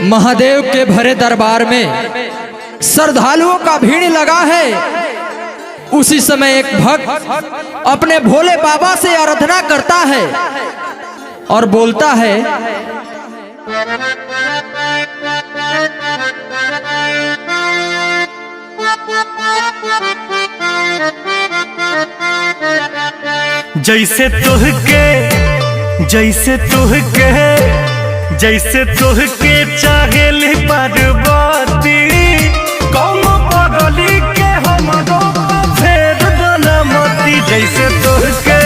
महादेव के भरे दरबार में श्रद्धालुओं का भीड़ लगा है। उसी समय एक भक्त अपने भोले बाबा से आराधना करता है और बोलता है, जैसे तुहके चाहेली पार्वती, कौन पगली के हमरो फेर बनमती। जैसे तुहके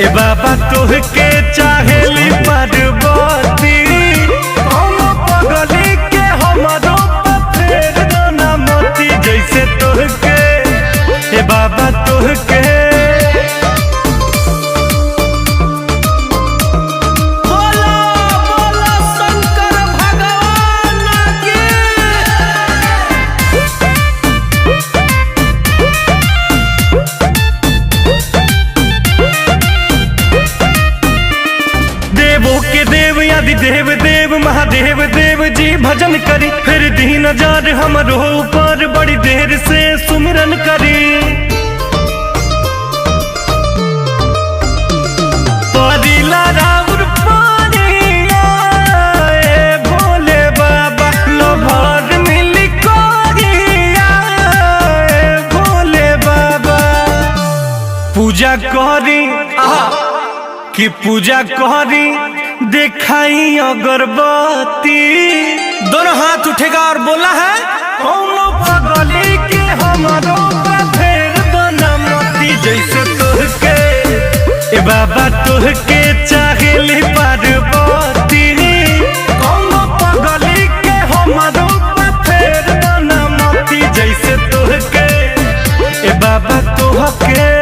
ए बाबा तुहके चाहेली पार्वती, कौन पगली के हमरो फेर बनमती। जैसे तुहके ए बाबा तुहके देव देव महादेव देव जी भजन करी, फिर दीन जार हमरो ऊपर बड़ी देर से सुमिरन करी। परिला राउर पानिया ए भोले बाबा, लोभर मिली कोरिया ए भोले बाबा। पूजा करी कि पूजा करी दिखाई अगरबत्ती, दोनों हाथ उठेगा और बोला है, कौनो पगली के हमारो फेर बनमती। जैसे तुहके ए बाबा तुहके चाहेली पार्वती, कौनो पगली के हमारो फेर बनमती। जैसे तुहके ए बाबा तुहके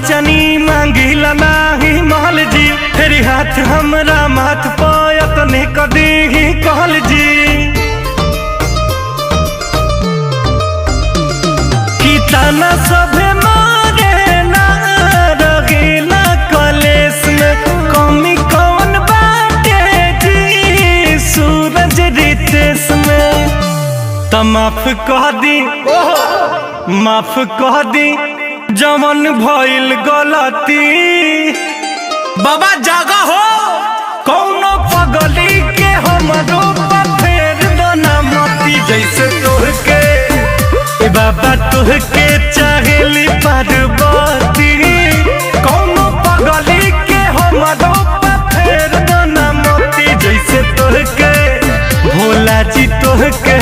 चनी मांगिला नाही महल जी, तेरी हाथ हमरा माथ पायत ने कदी ही कहल जी। की ताना सभे मारे ना रगीला कलेस में, कमी कौन बाटे जी सूरज रितेश में। त माफ कह दी, माफ कह दी जमन भइल गलती। बाबा जागा हो, कौनो पगली के हमरो फेर बनमती। जैसे तुहके ए बाबा तुहके चाहेली पार्वती, कौनो पगली के हमरो फेर बनमती। जैसे तुहके भोला जी तुहके